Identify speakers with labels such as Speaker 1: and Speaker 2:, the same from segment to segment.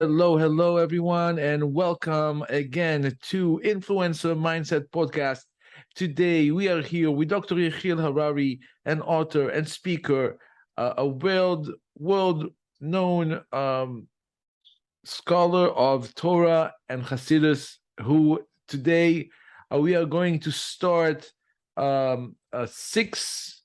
Speaker 1: Hello, everyone, and welcome again to Influencer Mindset Podcast. Today, we are here with Dr. Yehiel Harari, an author and speaker, a world-known scholar of Torah and Hasidus, who today we are going to start a six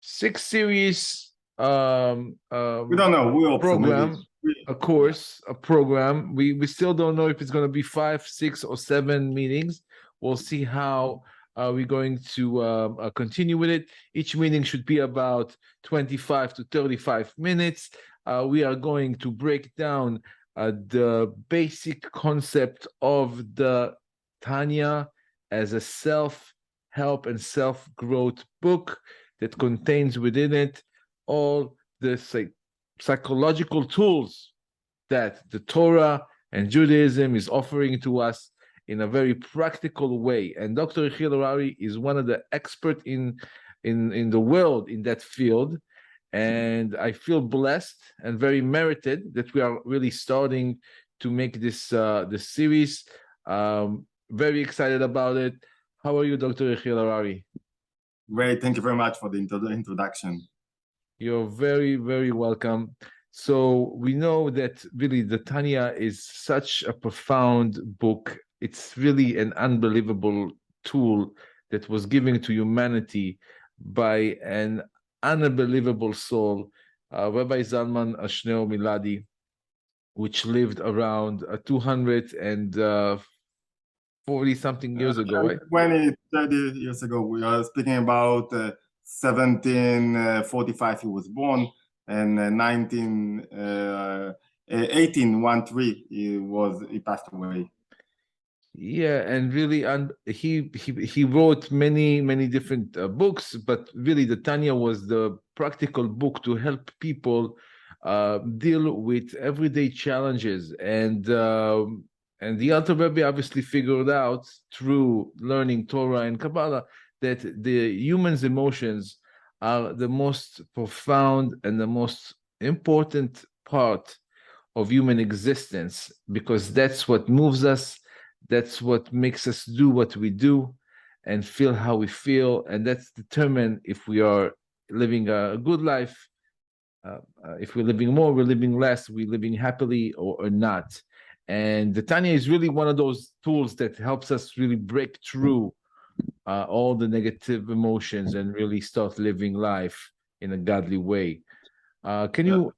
Speaker 1: series
Speaker 2: We don't know. We hope so,
Speaker 1: program,
Speaker 2: maybe.
Speaker 1: a course, a program. We still don't know if it's going to be 5, 6, or 7 meetings. We'll see how we're going to continue with it. Each meeting should be about 25 to 35 minutes. We are going to break down the basic concept of the Tanya as a self-help and self-growth book that contains within it all the psychological tools that the Torah and Judaism is offering to us in a very practical way. And Dr. Yehiel Harari is one of the experts in the world in that field. And I feel blessed and very merited that we are really starting to make this series. Very excited about it. How are you, Dr. Yehiel Harari?
Speaker 2: Great. Thank you very much for the introduction.
Speaker 1: You're very, very welcome. So we know that really the Tanya is such a profound book. It's really an unbelievable tool that was given to humanity by an unbelievable soul, Rabbi Zalman Ashneo Miladi, which lived around 240 something years ago, right?
Speaker 2: 20, 30 years ago. We are speaking about 1745 he was born, and 1813 he passed away.
Speaker 1: Yeah, and really, and he wrote many different books, but really, the Tanya was the practical book to help people deal with everyday challenges, and the Alter Rebbe obviously figured out through learning Torah and Kabbalah that the human's emotions are the most profound and the most important part of human existence, because that's what moves us. That's what makes us do what we do and feel how we feel. And that's determined if we are living a good life, if we're living more, we're living less, we're living happily or not. And the Tanya is really one of those tools that helps us really break through all the negative emotions and really start living life in a godly way. Can you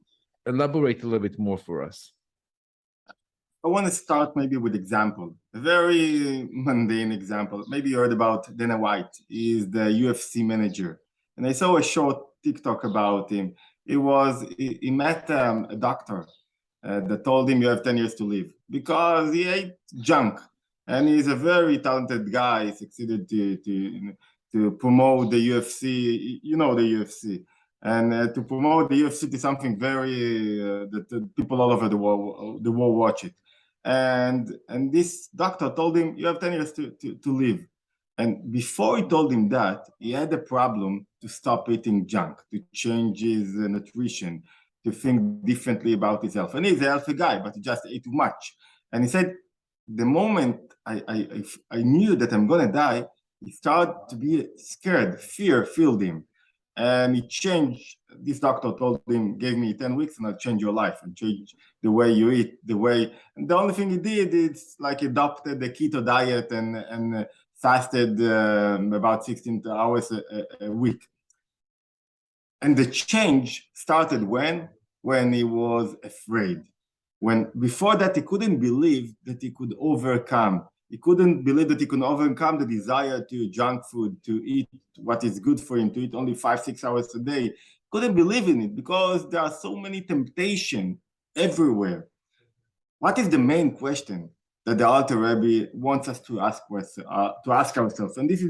Speaker 1: elaborate a little bit more for us?
Speaker 2: I want to start maybe with example, a very mundane example. Maybe you heard about Dana White. He's the UFC manager. And I saw a short TikTok about him. He met a doctor that told him you have 10 years to live because he ate junk. And he's a very talented guy. He succeeded to promote the UFC, you know, the UFC. And to promote the UFC to something very, that people all over the world watch it. And this doctor told him, you have 10 years to live. And before he told him that, he had a problem to stop eating junk, to change his nutrition, to think differently about his health. And he's a healthy guy, but he just ate too much. And he said, the moment I knew that I'm going to die, he started to be scared. Fear filled him. And he changed. This doctor told him, gave me 10 weeks and I'll change your life and change the way you eat, and the only thing he did is like adopted the keto diet and fasted about 16 hours a week. And the change started when he was afraid. When before that he couldn't believe that he could overcome. He couldn't believe that he could overcome the desire to junk food, to eat what is good for him, to eat only 5-6 hours a day. Couldn't believe in it because there are so many temptations everywhere. What is the main question that the Alter Rebbe wants us to ask ourselves? And this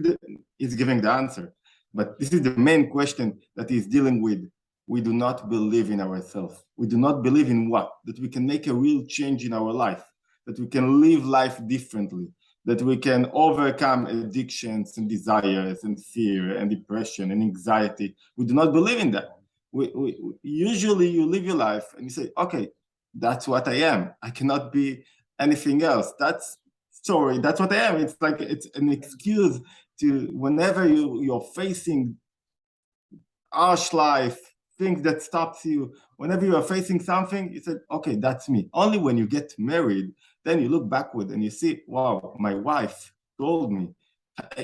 Speaker 2: is giving the answer. But this is the main question that he's dealing with. We do not believe in ourselves. We do not believe in what? That we can make a real change in our life, that we can live life differently, that we can overcome addictions and desires and fear and depression and anxiety. We do not believe in that. We usually you live your life and you say, okay, that's what I am. I cannot be anything else. That's what I am. It's like it's an excuse to whenever you're facing harsh life, things that stops you, whenever you are facing something, you said, okay, that's me. Only when you get married, then you look backward and you see, wow, my wife told me,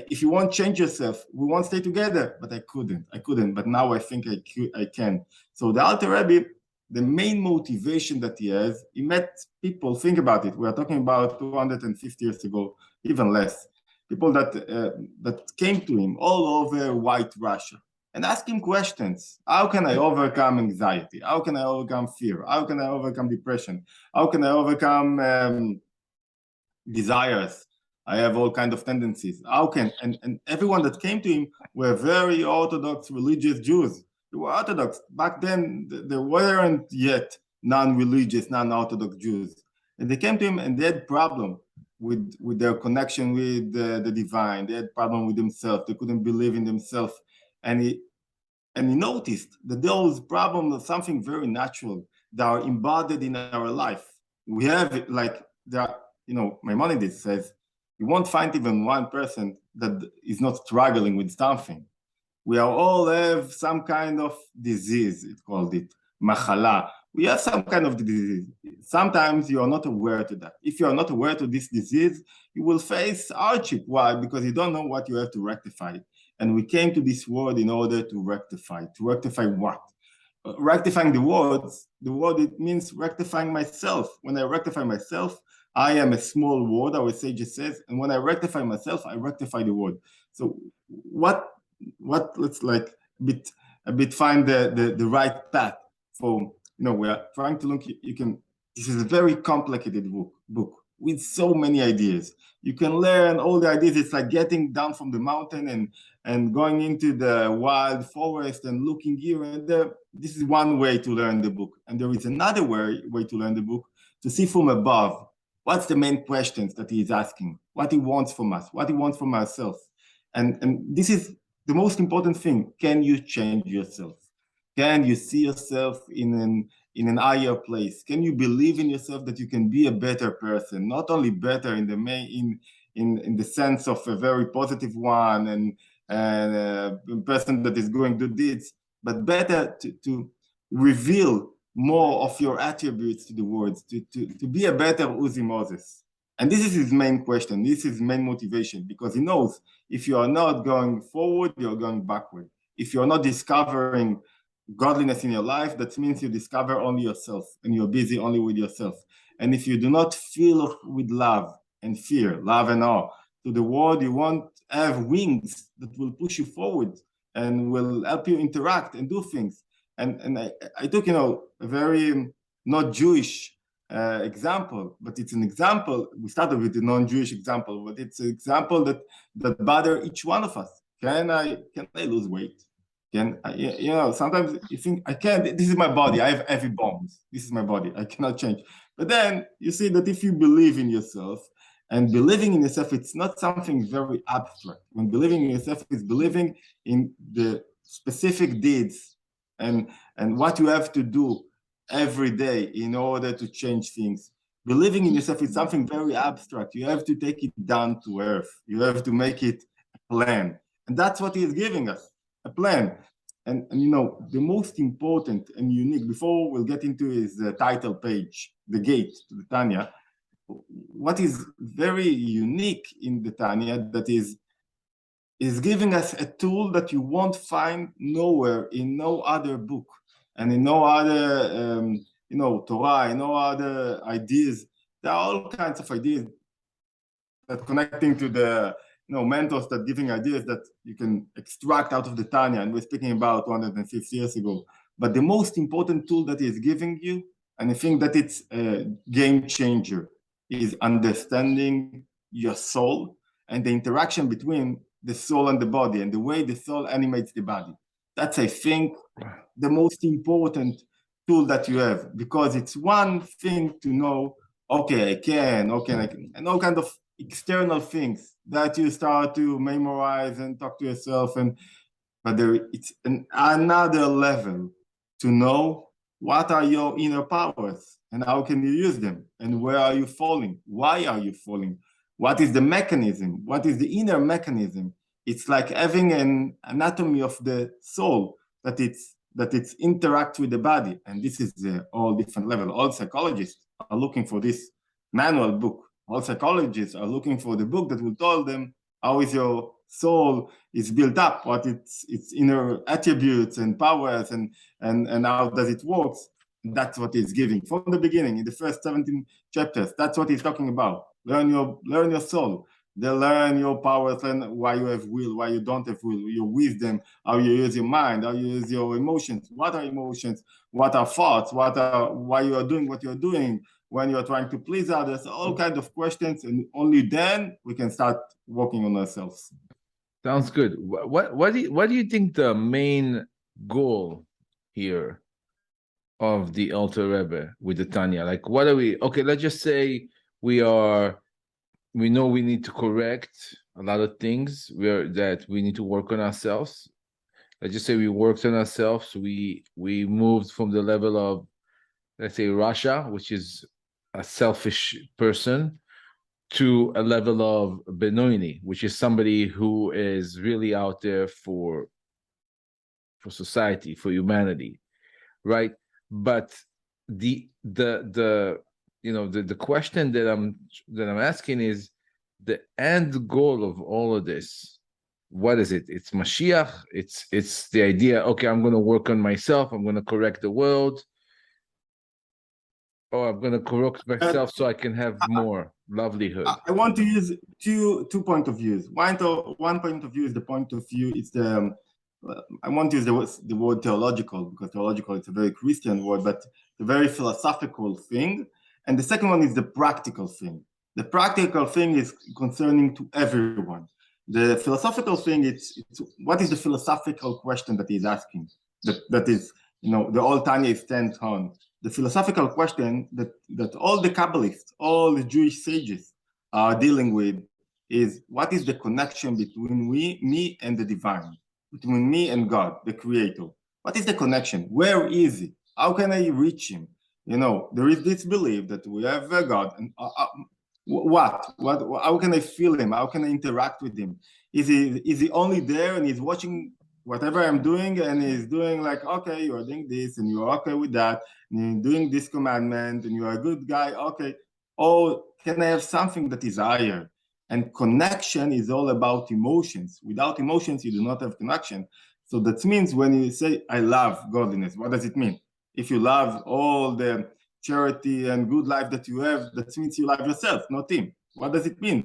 Speaker 2: if you won't change yourself, we won't stay together. But I couldn't. But now I think I can. So the Alter Rebbe, the main motivation that he has, he met people, think about it. We are talking about 250 years ago, even less. People that came to him all over white Russia and ask him questions. How can I overcome anxiety? How can I overcome fear? How can I overcome depression? How can I overcome desires? I have all kinds of tendencies. How can, and everyone that came to him were very Orthodox religious Jews. They were Orthodox. Back then, there weren't yet non-religious, non-Orthodox Jews. And they came to him and they had problem with their connection with the divine. They had problem with themselves. They couldn't believe in themselves. And he noticed that those problems are something very natural that are embodied in our life. We have it like there, Maimonides says, you won't find even one person that is not struggling with something. We all have some kind of disease, it called it, machala. We have some kind of disease. Sometimes you are not aware to that. If you are not aware to this disease, you will face hardship. Why? Because you don't know what you have to rectify. And we came to this world in order to rectify. To rectify what? Rectifying the word, it means rectifying myself. When I rectify myself, I am a small word, our sage says, and when I rectify myself, I rectify the word. So what let's like a bit find the right path for, we are trying to look, this is a very complicated book with so many ideas. You can learn all the ideas. It's like getting down from the mountain and going into the wild forest and looking here and there. This is one way to learn the book. And there is another way to learn the book, to see from above. What's the main questions that he is asking? What he wants from us? What he wants from ourselves? And this is the most important thing. Can you change yourself? Can you see yourself in an higher place? Can you believe in yourself that you can be a better person? Not only better in the sense of a very positive one and a person that is going to do deeds, but better to reveal more of your attributes to the words, to be a better Uzi Moses. And this is his main question. This is his main motivation, because he knows if you are not going forward, you're going backward. If you're not discovering godliness in your life, that means you discover only yourself and you're busy only with yourself. And if you do not feel with love and fear, love and awe to the world, you won't have wings that will push you forward and will help you interact and do things. And I took, a very not Jewish example, but it's an example. We started with a non-Jewish example, but it's an example that bother each one of us. Can I lose weight? Sometimes you think I can't. This is my body. I have heavy bones. This is my body. I cannot change. But then you see that if you believe in yourself, and believing in yourself, it's not something very abstract. When believing in yourself is believing in the specific deeds and what you have to do every day in order to change things. Believing in yourself is something very abstract. You have to take it down to earth. You have to make it a plan. And that's what he is giving us, a plan. And the most important and unique, before we'll get into his title page, the gate to the Tanya, what is very unique in the Tanya that is giving us a tool that you won't find nowhere in no other book and in no other Torah, in no other ideas. There are all kinds of ideas that connecting to the mentors that giving ideas that you can extract out of the Tanya, and we're speaking about 250 years ago. But the most important tool that is giving you, and I think that it's a game changer, is understanding your soul and the interaction between the soul and the body and the way the soul animates the body. That's, I think, the most important tool that you have, because it's one thing to know, okay, I can, and all kind of external things that you start to memorize and talk to yourself, but it's another level to know what are your inner powers. and how can you use them? And where are you falling? Why are you falling? What is the mechanism? What is the inner mechanism? It's like having an anatomy of the soul that it's interact with the body. And this is all different level. All psychologists are looking for this manual book. All psychologists are looking for the book that will tell them how is your soul is built up, what its inner attributes and powers, and how does it work. That's what he's giving from the beginning in the first 17 chapters. That's what he's talking about. Learn your soul. They learn your powers, learn why you have will, why you don't have will, your wisdom, how you use your mind, how you use your emotions. What are emotions? What are thoughts? Why you are doing what you're doing when you're trying to please others? All kinds of questions, and only then we can start working on ourselves.
Speaker 1: Sounds good. What do you think the main goal here of the Alter Rebbe with the Tanya? Like, what are we? Okay, let's just say we know we need to correct a lot of things. That we need to work on ourselves. Let's just say we worked on ourselves. We moved from the level of, let's say, Russia, which is a selfish person, to a level of Benoini, which is somebody who is really out there for society, for humanity, right? But the question that I'm asking is the end goal of all of this. What is it? It's Mashiach. It's the idea. Okay, I'm going to work on myself. I'm going to correct the world. Oh, I'm going to correct myself so I can have more livelihood.
Speaker 2: I want to use two point of views. One point of view is the point of view. It's the I want to use the word theological, because theological is a very Christian word, but a very philosophical thing. And the second one is the practical thing. The practical thing is concerning to everyone. The philosophical thing, it's what is the philosophical question that he's asking? That is, the old Tanya stands on. The philosophical question that all the Kabbalists, all the Jewish sages are dealing with is, what is the connection between me and the divine, between me and God, the creator? What is the connection? Where is he? How can I reach him? There is this belief that we have a God, and how can I feel him? How can I interact with him? Is he only there and he's watching whatever I'm doing, and he's doing like, okay, you're doing this and you're okay with that, and you're doing this commandment and you're a good guy, okay. Or can I have something that is higher? And connection is all about emotions. Without emotions, you do not have connection. So that means when you say, I love godliness, what does it mean? If you love all the charity and good life that you have, that means you love yourself, not him. What does it mean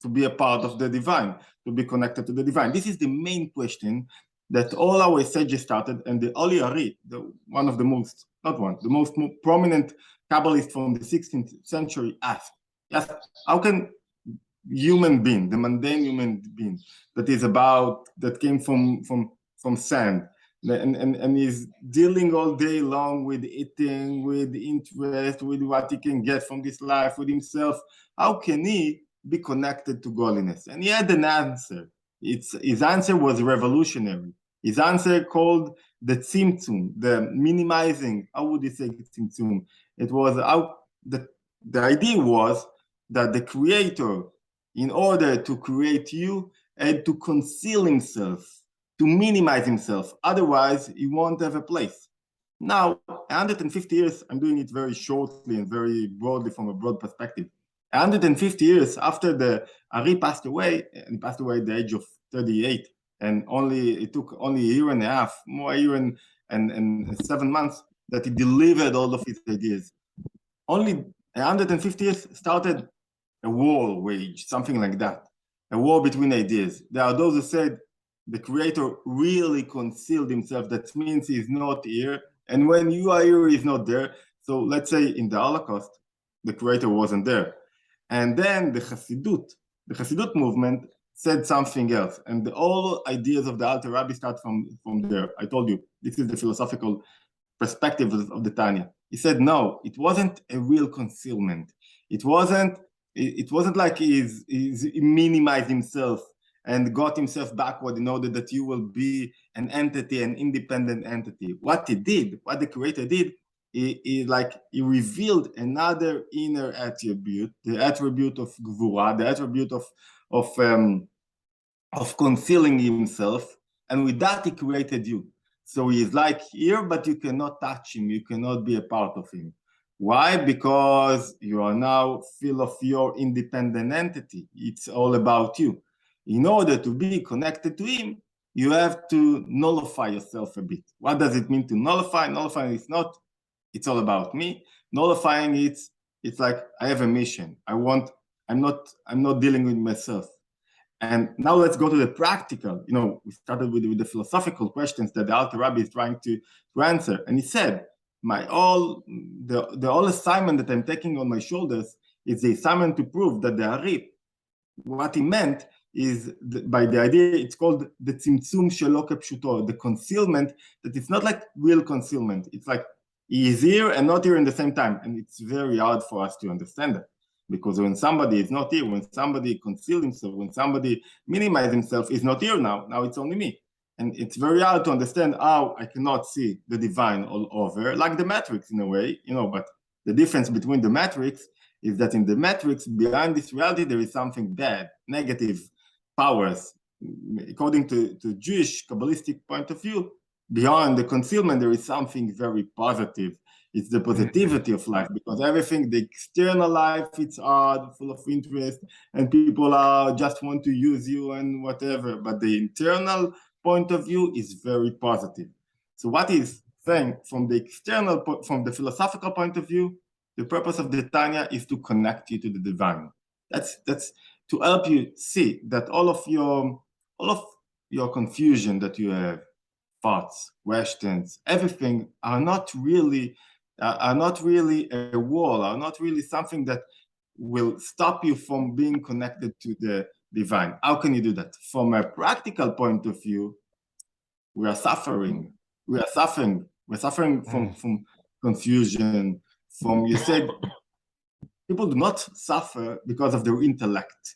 Speaker 2: to be a part of the divine, to be connected to the divine? This is the main question that all our sages started, and the Harari, the most prominent Kabbalist from the 16th century, asked, yes, how can human being, the mundane human being that came from sand, and is dealing all day long with eating, with interest, with what he can get from this life, with himself, how can he be connected to godliness? And he had an answer. His answer was revolutionary. His answer called the tzimtzum, the minimizing. How would you say tzimtzum? It was the idea was that the creator, in order to create you, had to conceal himself, to minimize himself. Otherwise, he won't have a place. Now, 150 years, I'm doing it very shortly and very broadly from a broad perspective. 150 years after the Ari passed away, and he passed away at the age of 38, and it took only a year and a half, more a year and 7 months, that he delivered all of his ideas. Only 150 years started a war waged, something like that, a war between ideas. There are those who said the creator really concealed himself. That means he's not here. And when you are here, he's not there. So let's say in the Holocaust, the creator wasn't there. And then the Hasidut movement said something else. And all ideas of the Alter Rebbe start from there. I told you, this is the philosophical perspective of the Tanya. He said, no, it wasn't a real concealment. It wasn't like he minimized himself and got himself backward in order that you will be an entity, an independent entity. What the creator did, he revealed another inner attribute, the attribute of gvura, the attribute of concealing himself, and with that he created you. So he is like here, but you cannot touch him, you cannot be a part of him. Why? Because you are now full of your independent entity. It's all about you. In order to be connected to him, you have to nullify yourself a bit. What does it mean to nullify? Nullifying is not, it's all about me. Nullifying it's like I have a mission. I'm not dealing with myself. And now let's go to the practical. We started with the philosophical questions that the Alter Rabbi is trying to answer. And he said, the whole assignment that I'm taking on my shoulders is the assignment to prove that the Harari, what he meant is by the idea, it's called the tzimtzum shelo kepshuto, the concealment, that it's not like real concealment. It's like he is here and not here in the same time. And it's very hard for us to understand that. Because when somebody is not here, when somebody conceals himself, when somebody minimizes himself, is not here now it's only me. And it's very hard to understand how I cannot see the divine all over, like the matrix in a way, but the difference between the matrix is that in the matrix, behind this reality, there is something bad, negative powers. According to Jewish Kabbalistic point of view, beyond the concealment, there is something very positive. It's the positivity of life, because everything, the external life, it's hard, full of interest, and people just want to use you and whatever. But the internal point of view is very positive. So what he's saying from the philosophical point of view, the purpose of the Tanya is to connect you to the divine. That's to help you see that all of your confusion that you have, thoughts, questions, everything are not really a wall, are not really something that will stop you from being connected to the divine. How can you do that? From a practical point of view, we are suffering. We're suffering from confusion, you said, people do not suffer because of their intellect.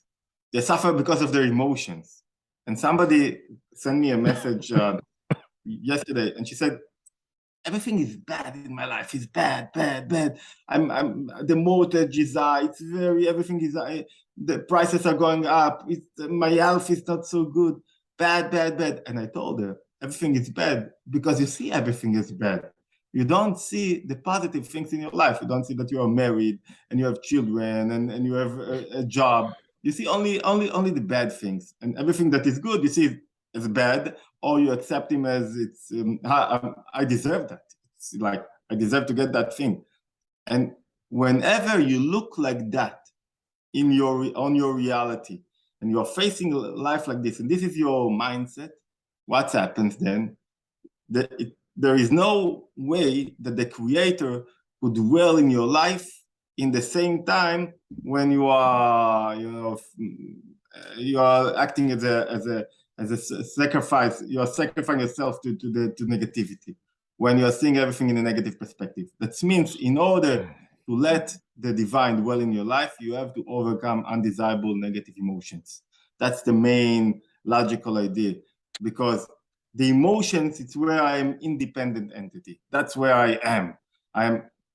Speaker 2: They suffer because of their emotions. And somebody sent me a message yesterday, and she said, everything is bad in my life. It's bad. I'm the mortgage is everything is the prices are going up. My health is not so good. Bad. And I told her, everything is bad because you see everything is bad. You don't see the positive things in your life. You don't see that you are married and you have children and you have a job. You see only the bad things, and everything that is good, you see as bad, or you accept him as it's I deserve that. It's like I deserve to get that thing. And whenever you look like that on your reality, and you're facing life like this, and this is your mindset, what happens then? There is no way that the Creator could dwell in your life in the same time when you are, you are acting as a sacrifice. You are sacrificing yourself to negativity when you are seeing everything in a negative perspective. That means in order to let the divine dwell in your life, you have to overcome undesirable negative emotions. That's the main logical idea, because the emotions, it's where I am independent entity. That's where I am.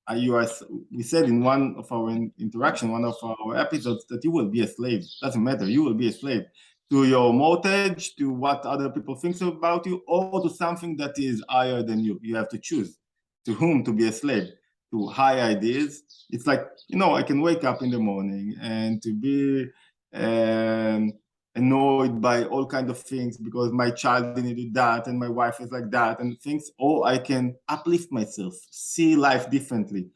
Speaker 2: We said in one of our interaction, one of our episodes, that you will be a slave. Doesn't matter, you will be a slave to your mortgage, to what other people think about you, or to something that is higher than you. You have to choose to whom to be a slave, to high ideas. It's like, I can wake up in the morning and to be annoyed by all kinds of things because my child didn't do that and my wife is like that and things, or I can uplift myself, see life differently,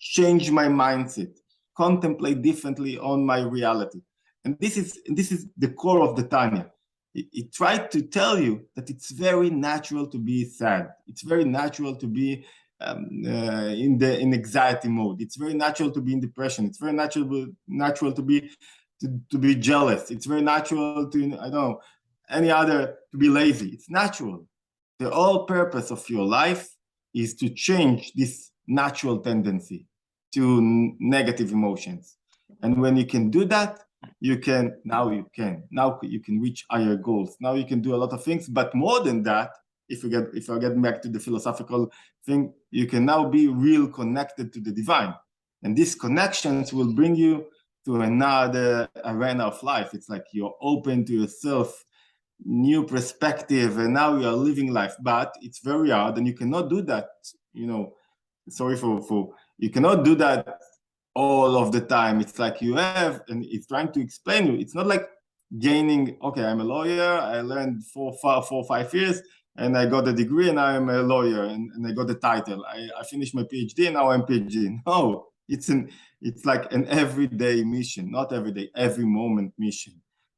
Speaker 2: change my mindset, contemplate differently on my reality. And this is the core of the Tanya. It tried to tell you that it's very natural to be sad. It's very natural to be in anxiety mode. It's very natural to be in depression. It's very natural to be jealous. It's very natural to, to be lazy. It's natural. The whole purpose of your life is to change this natural tendency to negative emotions. And when you can do that, you can reach higher goals. Now you can do a lot of things, but more than that, if I get back to the philosophical thing, you can now be real connected to the divine. And these connections will bring you to another arena of life. It's like you're open to yourself, new perspective, and now you are living life. But it's very hard, and you cannot do that, sorry for you cannot do that all of the time. It's like you have, and it's trying to explain you. It's not like gaining, okay, I'm a lawyer, I learned 4 or 5 years, and I got a degree, and I'm a lawyer, and I got the title. I finished my PhD, and now I'm PhD. No, it's like an everyday mission, not every day, every moment mission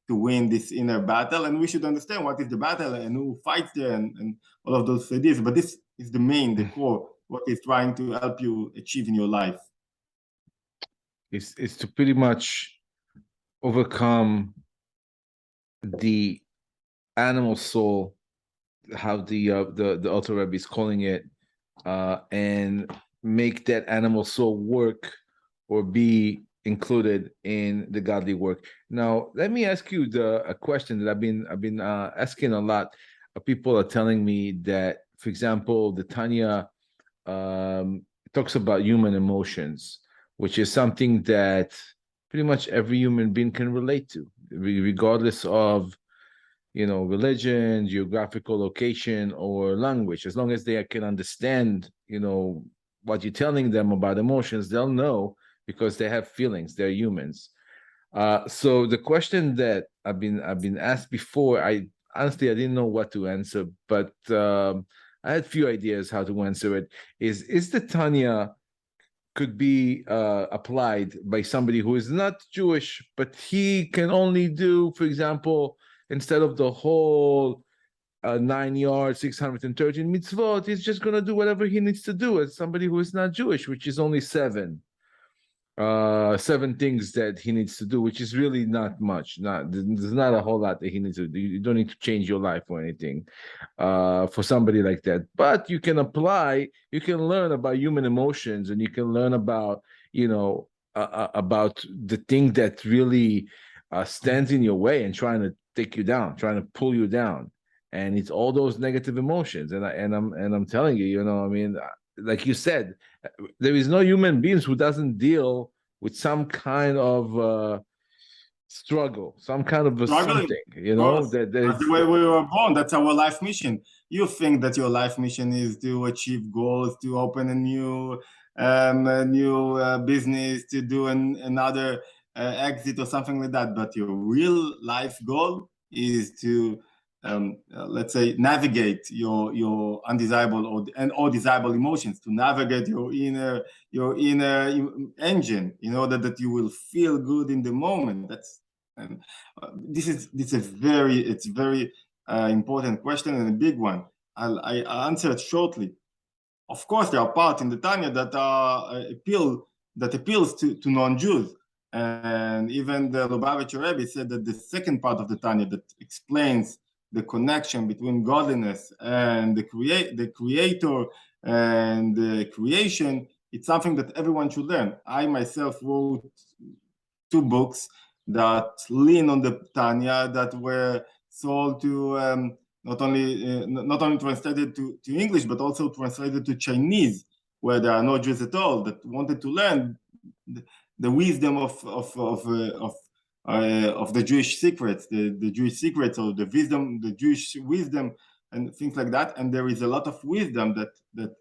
Speaker 2: to win this inner battle. And we should understand what is the battle and who fights there, and all of those ideas. But this is the core, what is trying to help you achieve in your life.
Speaker 1: Is to pretty much overcome the animal soul, how the Alter Rebbe is calling it, and make that animal soul work or be included in the godly work. Now, let me ask you a question that I've been asking a lot. People are telling me that, for example, the Tanya talks about human emotions, which is something that pretty much every human being can relate to, regardless of religion, geographical location, or language. As long as they can understand what you're telling them about emotions, they'll know, because they have feelings. They're humans. So the question that I've been asked before, I honestly didn't know what to answer, but I had a few ideas how to answer it. Is the Tanya could be applied by somebody who is not Jewish, but he can only do, for example, instead of the whole 9 yards, 613 mitzvot, he's just going to do whatever he needs to do as somebody who is not Jewish, which is only 7 things that he needs to do, which is really not much. There's not a whole lot that he needs to do. You don't need to change your life or anything for somebody like that. But you can learn about human emotions, and you can learn about about the thing that really stands in your way and trying to take you down, trying to pull you down. And it's all those negative emotions. And I'm telling you, I mean, like you said, there is no human beings who doesn't deal with some kind of struggle, some kind of something,
Speaker 2: That's the way we were born. That's our life mission. You think that your life mission is to achieve goals, to open a new business, to do another exit or something like that. But your real life goal is to let's say, navigate your undesirable or desirable emotions, to navigate your inner engine, in order that you will feel good in the moment. This is a very important question, and a big one. I'll answer it shortly. Of course, there are parts in the Tanya that appeals to non-Jews. And even the Lubavitcher Rebbe said that the second part of the Tanya that explains the connection between godliness and the creator and the creation, it's something that everyone should learn. I myself wrote 2 books that lean on the Tanya, that were sold to not only translated to English, but also translated to Chinese, where there are no Jews at all, that wanted to learn the wisdom of the Jewish secrets, the Jewish secrets, or the wisdom, the Jewish wisdom, and things like that. And there is a lot of wisdom that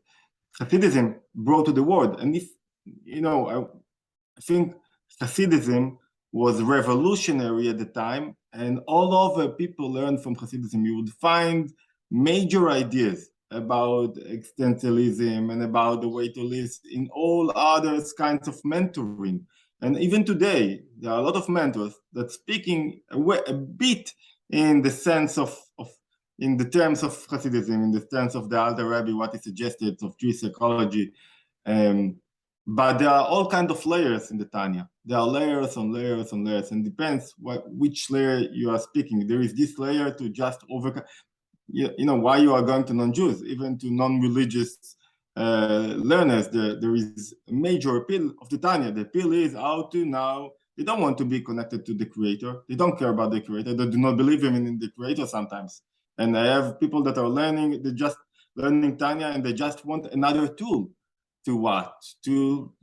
Speaker 2: Hasidism brought to the world. And if I think Hasidism was revolutionary at the time, and all over people learn from Hasidism. You would find major ideas about existentialism and about the way to live in all other kinds of mentoring. And even today, there are a lot of mentors that speaking a bit in the sense in the terms of Hasidism, in the terms of the Alter Rebbe, what he suggested of Jewish psychology. But there are all kinds of layers in the Tanya. There are layers on layers on layers, and depends which layer you are speaking. There is this layer to just overcome, why you are going to non-Jews, even to non-religious learners. There is a major appeal of the Tanya. The appeal is how to now, they don't want to be connected to the Creator. They don't care about the Creator. They do not believe even in the Creator sometimes. And I have people that are learning, they're just learning Tanya, and they just want another tool to what? To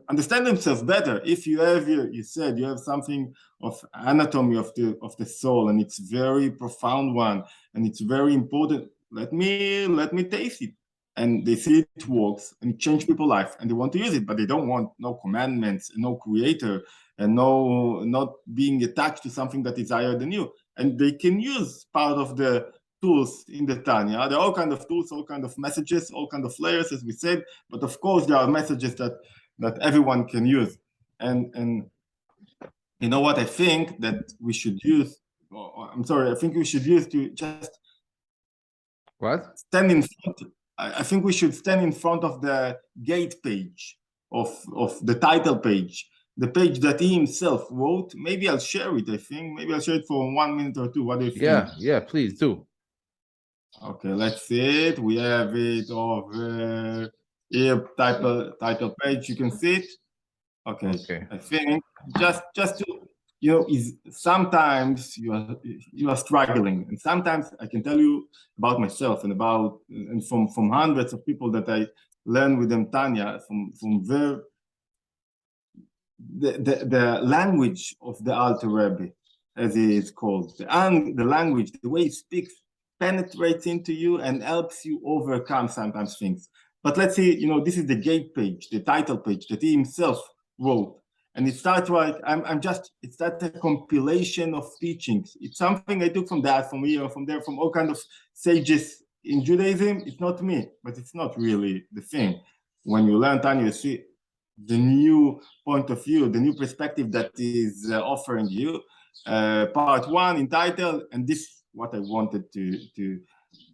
Speaker 2: understand themselves better. If you have here, you said you have something of anatomy of the soul, and it's very profound one, and it's very important. Let me taste it. And they see it works and it changes people's life, and they want to use it, but they don't want no commandments, no creator, and no not being attached to something that is higher than you. And they can use part of the tools in the Tanya. There are all kinds of tools, all kinds of messages, all kinds of layers, as we said. But of course, there are messages that everyone can use. And you know what I think that we should use? I'm sorry, I think we should use to just
Speaker 1: What?
Speaker 2: stand in front. I think we should stand in front of the gate page of the title page, the page that he himself wrote. Maybe I'll share it. I think maybe I'll share it for 1 minute or two. What do you think?
Speaker 1: Yeah, please do.
Speaker 2: Okay, let's see it. We have it over here. Title page. You can see it. Okay. I think just to is sometimes you are struggling, and sometimes I can tell you about myself and from hundreds of people that I learn with them, Tanya, from the language of the Alter Rebbe, as it is called, the language, the way he speaks, penetrates into you and helps you overcome sometimes things. But let's see, this is the gate page, the title page that he himself wrote. And it starts right, it's that a compilation of teachings. It's something I took from that, from here, from there, from all kinds of sages in Judaism. It's not me, but it's not really the thing. When you learn Tanya, you see the new point of view, the new perspective that is offering you. Part one entitled, and this is what I wanted to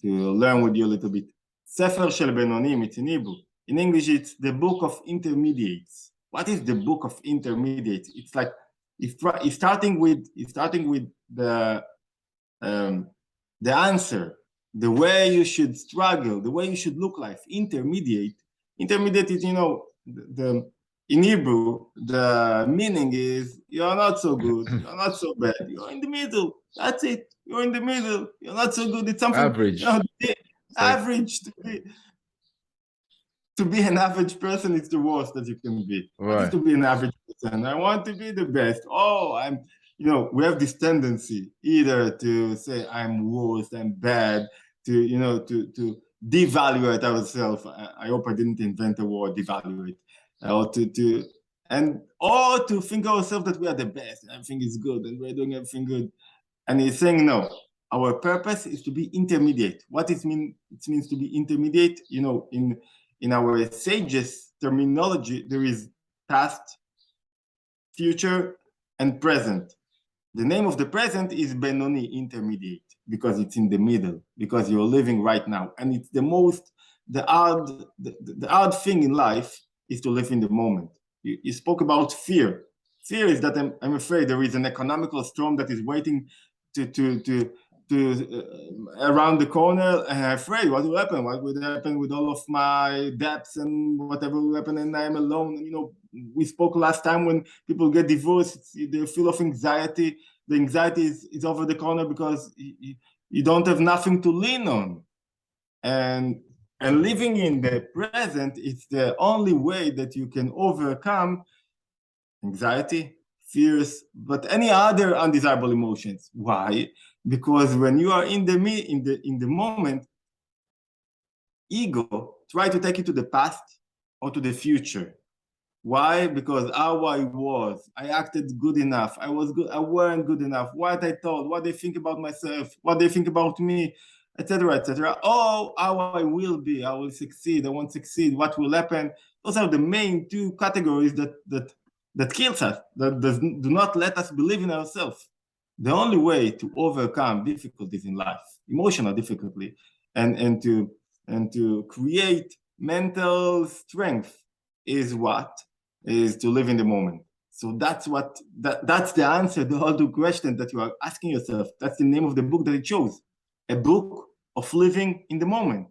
Speaker 2: learn with you a little bit. Sefer Shel Benonim, it's in Hebrew. In English, it's the book of intermediates. What is the book of intermediates? It's like it's starting with the answer, the way you should struggle, the way you should look like. Intermediate is, in Hebrew, the meaning is you're not so good, you're not so bad, you're in the middle. That's it. You're in the middle. You're not so good. It's something
Speaker 1: average.
Speaker 2: Average to be an average person is the worst that you can be. Right. What is to be an average person? I want to be the best. We have this tendency either to say I'm worse, I'm bad, to devaluate ourselves. I hope I didn't invent the word devaluate. Or to think of ourselves that we are the best, everything is good, and we're doing everything good. And he's saying, no, our purpose is to be intermediate. What it means to be intermediate, in our sages terminology, there is past, future, and present. The name of the present is Benoni, intermediate, because it's in the middle, because you're living right now. And it's the hard thing in life is to live in the moment. You spoke about fear. Fear is that I'm afraid there is an economical storm that is waiting to around the corner, and I'm afraid what will happen? What would happen with all of my debts and whatever will happen, and I'm alone. We spoke last time when people get divorced, they feel of anxiety. The anxiety is over the corner because you don't have nothing to lean on. And living in the present, it's the only way that you can overcome anxiety, fears, but any other undesirable emotions. Why? Because when you are in the moment, ego try to take you to the past or to the future. Why? Because how I acted good enough. I weren't good enough. What I thought, what they think about myself, what they think about me, etc., etc. Oh, how I will be. I will succeed. I won't succeed. What will happen? Those are the main two categories that kills us, that do not let us believe in ourselves. The only way to overcome difficulties in life, emotional difficulty, and to create mental strength is to live in the moment. So that's the answer to all the questions that you are asking yourself. That's the name of the book that it chose. A book of living in the moment.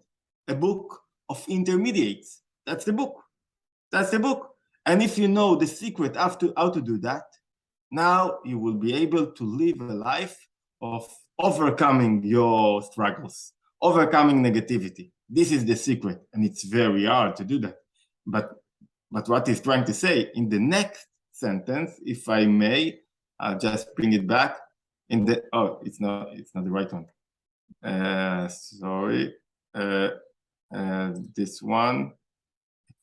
Speaker 2: A book of intermediates. That's the book. And if you know the secret how to do that, now you will be able to live a life of overcoming your struggles, overcoming negativity. This is the secret, and it's very hard to do that. But what he's trying to say in the next sentence, if I may, I'll just bring it back. It's not the right one. Sorry. This one.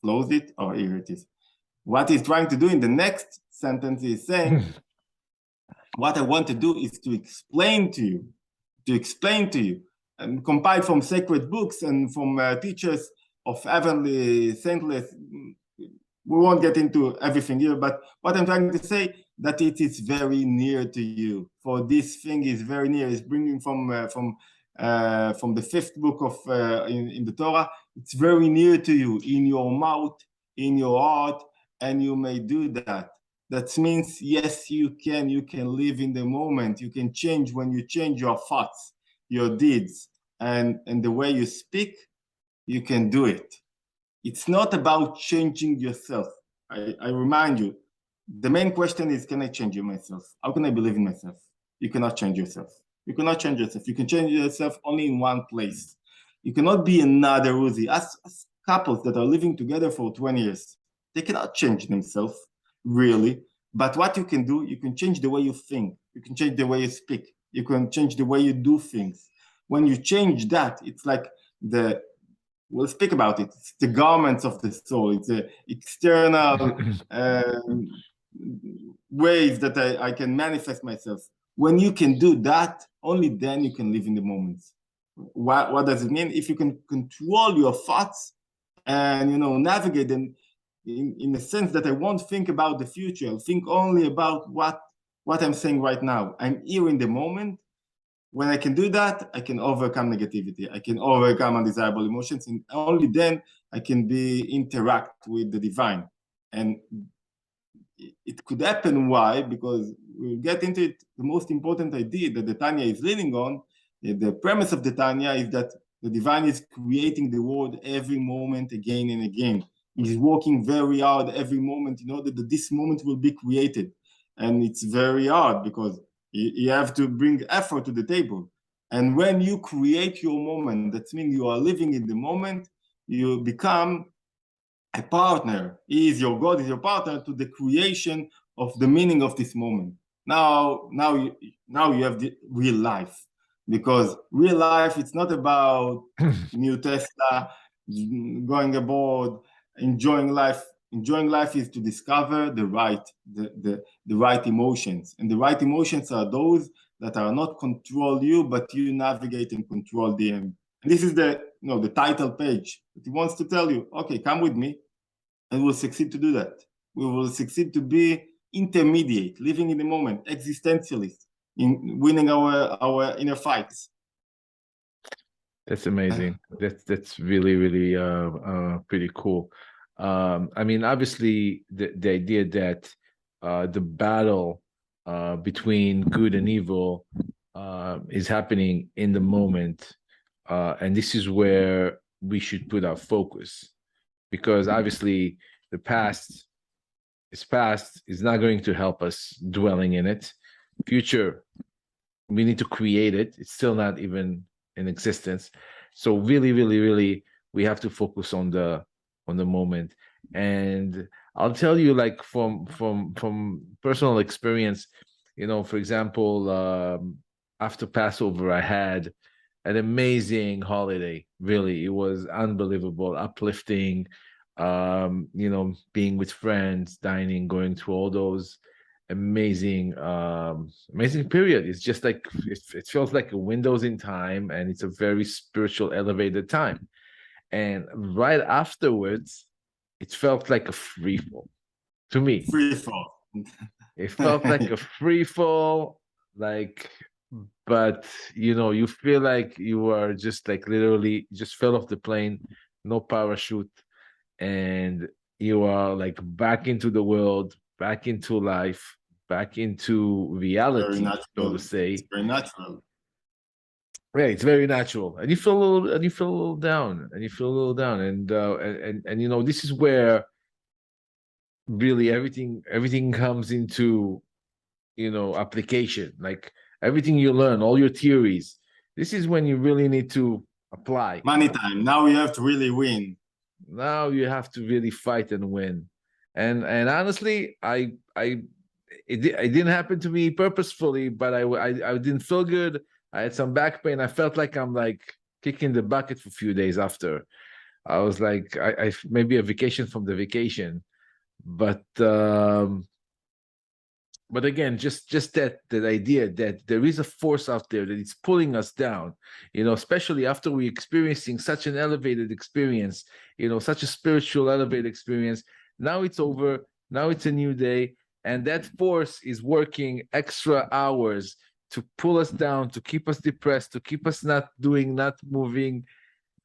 Speaker 2: Close it. Oh, here it is. What he's trying to do in the next sentence is saying, what I want to do is to explain to you, and compiled from sacred books and from teachers of heavenly saintless. We won't get into everything here, but what I'm trying to say, that it is very near to you. For this thing is very near. It's bringing from the fifth book of in the Torah. It's very near to you, in your mouth, in your heart, and you may do that. That means, yes, you can live in the moment. You can change when you change your thoughts, your deeds, and the way you speak, you can do it. It's not about changing yourself. I remind you, the main question is, can I change myself? How can I believe in myself? You cannot change yourself. You cannot change yourself. You can change yourself only in one place. You cannot be another Uzi. As couples that are living together for 20 years, they cannot change themselves, really. But what you can do, you can change the way you think. You can change the way you speak. You can change the way you do things. When you change that, it's like we'll speak about it. It's the garments of the soul. It's the external ways that I can manifest myself. When you can do that, only then you can live in the moment. What does it mean? If you can control your thoughts and navigate them in the sense that I won't think about the future. I'll think only about what I'm saying right now. I'm here in the moment. When I can do that, I can overcome negativity. I can overcome undesirable emotions, and only then I can interact with the divine. And it could happen. Why? Because we'll get into it. The most important idea that the Tanya is leaning on, the premise of the Tanya, is that the divine is creating the world every moment again and again. He's working very hard every moment in order that this moment will be created. And it's very hard because you have to bring effort to the table. And when you create your moment, that means you are living in the moment, you become a partner. He is your God, is your partner to the creation of the meaning of this moment. Now you have the real life, because real life, it's not about new Tesla, going aboard, enjoying life. Enjoying life is to discover the right emotions, and the right emotions are those that are not control you, but you navigate and control them. And this is the title page. It wants to tell you, okay, come with me, and we'll succeed to do that. We will succeed to be intermediate, living in the moment, existentialist, in winning our inner fights.
Speaker 1: That's amazing. That's really, really pretty cool. I mean, obviously, the idea that the battle between good and evil is happening in the moment, and this is where we should put our focus, because obviously the past is not going to help us dwelling in it. Future, we need to create it. It's still not even in existence. So really, really, really, we have to focus on the moment. And I'll tell you, like, from personal experience, for example, after Passover, I had an amazing holiday. Really, it was unbelievable, uplifting, being with friends, dining, going through all those amazing period. It's just like it feels like a windows in time, and it's a very spiritual, elevated time. And right afterwards, it felt like a free fall to me.
Speaker 2: Free fall.
Speaker 1: It felt like a free fall, but you feel like you are just like literally just fell off the plane, no parachute, and you are like back into the world, back into life, back into reality, so to say.
Speaker 2: It's very natural.
Speaker 1: Yeah, it's very natural, and you feel a little down, and this is where really everything comes into application. Like, everything you learn, all your theories. This is when you really need to apply.
Speaker 2: Money time. Now you have to really win.
Speaker 1: Now you have to really fight and win. And honestly, it didn't happen to me purposefully, but I didn't feel good. I had some back pain. I felt like I'm like kicking the bucket for a few days after. I was like, I maybe a vacation from the vacation, but again, just that idea that there is a force out there that is pulling us down, especially after we experiencing such an elevated experience, such a spiritual elevated experience. Now it's over. Now it's a new day, and that force is working extra hours to pull us down, to keep us depressed, to keep us not moving,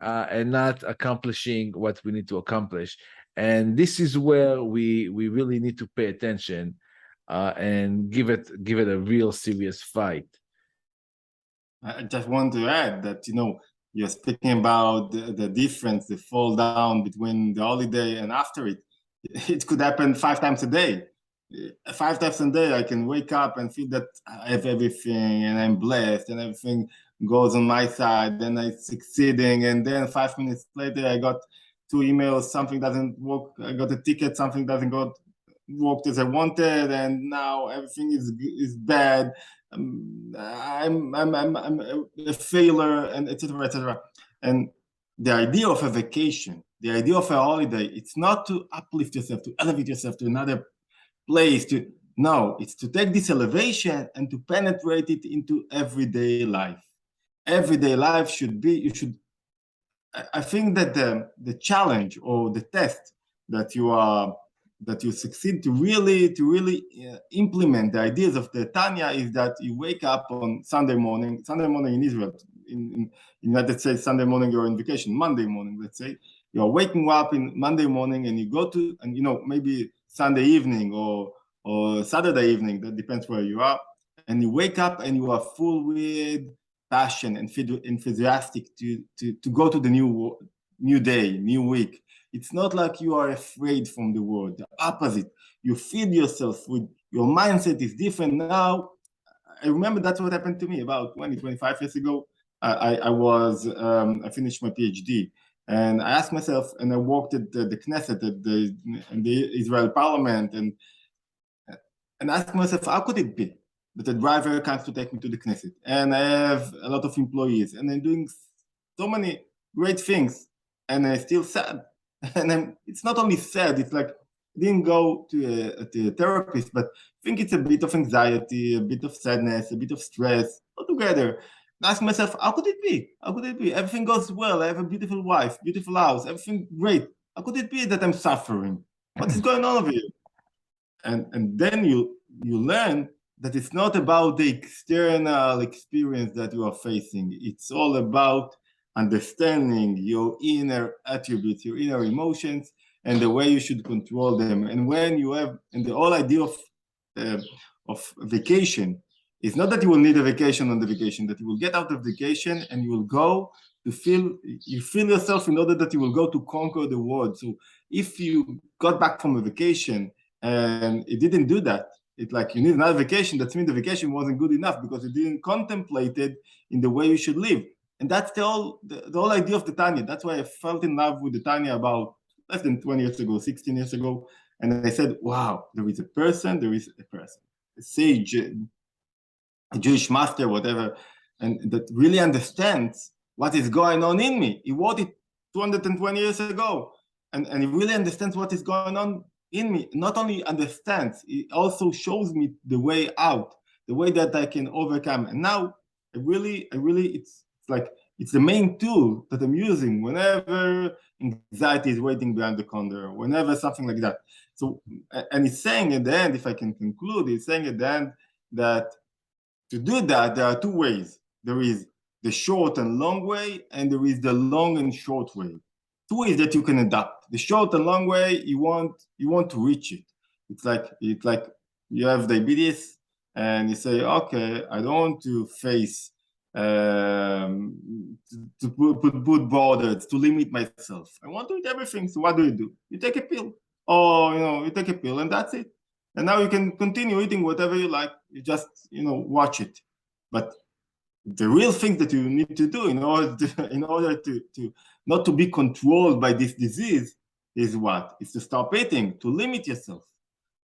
Speaker 1: and not accomplishing what we need to accomplish. And this is where we really need to pay attention, and give it a real serious fight.
Speaker 2: I just want to add that, you're speaking about the difference, the fall down between the holiday and after it. It could happen 5 times a day. 5 times a day, I can wake up and feel that I have everything and I'm blessed and everything goes on my side and I'm succeeding. And then 5 minutes later, I got 2 emails, something doesn't work. I got a ticket, something doesn't worked as I wanted, and now everything is bad. I'm a failure, and etc. etc. And the idea of a vacation, the idea of a holiday, it's not to uplift yourself, to elevate yourself to another place. No, it's to take this elevation and to penetrate it into everyday life. Everyday life should be. I think that the challenge or the test that you succeed to really implement the ideas of the Tanya is that you wake up on Sunday morning in Israel, in United States, Sunday morning you're on vacation, Monday morning, let's say, you're waking up in Monday morning and you go to, and maybe Sunday evening or Saturday evening, that depends where you are, and you wake up and you are full with passion and enthusiastic to go to the new day, new week. It's not like you are afraid from the world. The opposite. You feed yourself with your mindset is different now. I remember that's what happened to me about 25 years ago. I finished my PhD, and I asked myself, and I worked at the Knesset, at the Israel Parliament, and asked myself, how could it be that a driver comes to take me to the Knesset, and I have a lot of employees, and I'm doing so many great things, and I'm still sad. And it's not only sad, it's like I didn't go to a therapist, but I think it's a bit of anxiety, a bit of sadness, a bit of stress, all together. I ask myself, how could it be? How could it be? Everything goes well. I have a beautiful wife, beautiful house, everything great. How could it be that I'm suffering? What is going on over here? And then you learn that it's not about the external experience that you are facing. It's all about understanding your inner attributes, your inner emotions, and the way you should control them. And when you have, and the whole idea of vacation is not that you will need a vacation on the vacation, that you will get out of vacation and you will go to feel yourself in order that you will go to conquer the world. So if you got back from a vacation and it didn't do that, it's like you need another vacation, that means the vacation wasn't good enough because you didn't contemplate it in the way you should live. And that's the whole idea of the Tanya. That's why I fell in love with the Tanya about less than 20 years ago, 16 years ago. And I said, wow, there is a person, a sage, a Jewish master, whatever, and that really understands what is going on in me. He wrote it 220 years ago. And he really understands what is going on in me. Not only understands, it also shows me the way out, the way that I can overcome. And now it's the main tool that I'm using whenever anxiety is waiting behind the corner, whenever something like that. So, and he's saying at the end, if I can conclude, he's saying at the end that to do that, there are 2 ways. There is the short and long way, and there is the long and short way. 2 ways that you can adapt. The short and long way, you want to reach it. It's like you have diabetes, and you say, okay, I don't want to face to put borders, to limit myself. I want to eat everything. So what do? You take a pill, or you take a pill, and that's it. And now you can continue eating whatever you like. You just watch it. But the real thing that you need to do in order to not to be controlled by this disease is what? Is to stop eating, to limit yourself.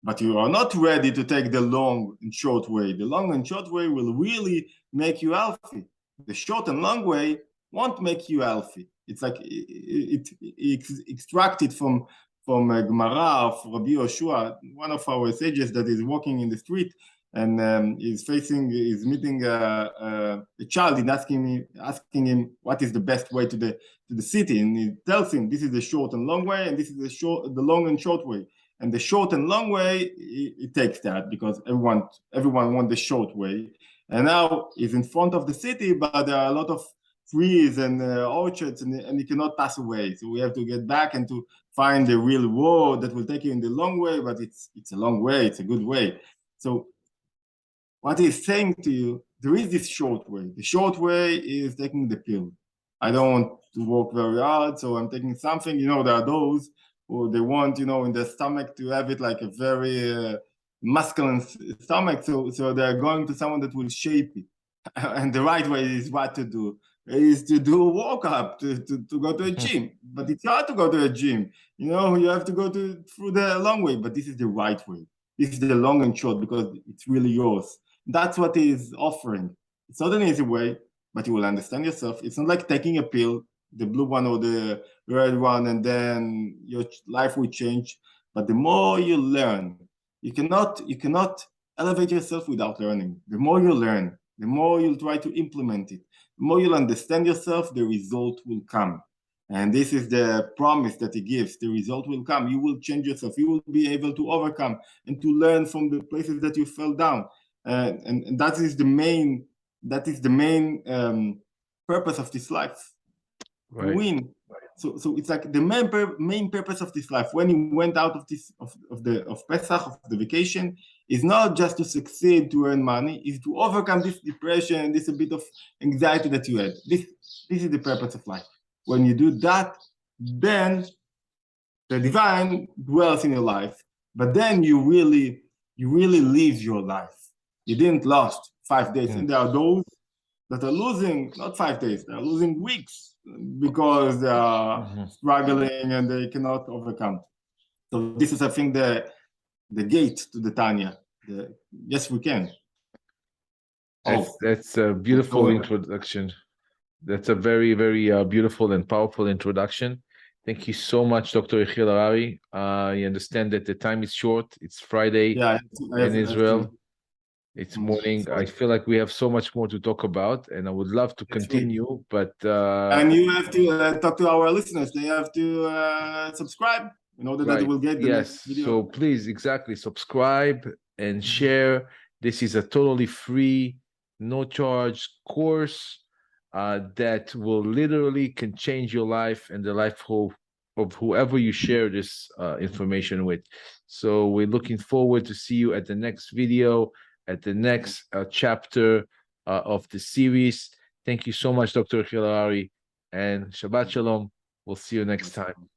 Speaker 2: But you are not ready to take the long and short way. The long and short way will really make you healthy. The short and long way won't make you healthy. It's like it's extracted from Gemara of Rabbi Yoshua, one of our sages that is walking in the street and is meeting a child and asking him what is the best way to the city, and he tells him this is the short and long way, and this is the long and short way. And the short and long way, it takes that because everyone wants the short way. And now he's in front of the city, but there are a lot of trees and orchards, and he cannot pass away. So we have to get back and to find the real road that will take you in the long way, but it's a long way, it's a good way. So what he's saying to you, there is this short way. The short way is taking the pill. I don't want to work very hard, so I'm taking something. There are those who they want, in their stomach to have it like a very masculine stomach. So they're going to someone that will shape it. And the right way is what to do. Is to do workup, to go to a gym. But it's hard to go to a gym. You have to go through the long way, but this is the right way. This is the long and short because it's really yours. That's what he is offering. It's not an easy way, but you will understand yourself. It's not like taking a pill, the blue one or the red one, and then your life will change. But the more you learn, you cannot elevate yourself without learning. The more you learn, the more you'll try to implement it, the more you'll understand yourself, the result will come. And this is the promise that he gives. The result will come. You will change yourself. You will be able to overcome and to learn from the places that you fell down. And that is the main purpose of this life. Right. To win. So it's like the main purpose of this life. When you went out of Pesach, of the vacation, is not just to succeed, to earn money, is to overcome this depression, this a bit of anxiety that you had. This is the purpose of life. When you do that, then the divine dwells in your life. But then you really live your life. You didn't last 5 days. And there are those that are losing not 5 days, they are losing weeks because they are struggling and they cannot overcome. So this is, I think, the gate to the Tanya. Yes, we can.
Speaker 1: That's a beautiful introduction. That's a very, very beautiful and powerful introduction. Thank you so much, Dr. Yehiel Harari. I understand that the time is short. It's Friday in Israel. It's morning. I feel like we have so much more to talk about, and I would love to continue, but...
Speaker 2: and you have to talk to our listeners. They have to subscribe in order that they will get the next video.
Speaker 1: So please, subscribe and share. This is a totally free, no-charge course that will literally can change your life and the life of whoever you share this information with. So we're looking forward to see you at the next video, at the next chapter of the series. Thank you so much, Dr. Harari, and Shabbat Shalom. We'll see you next time.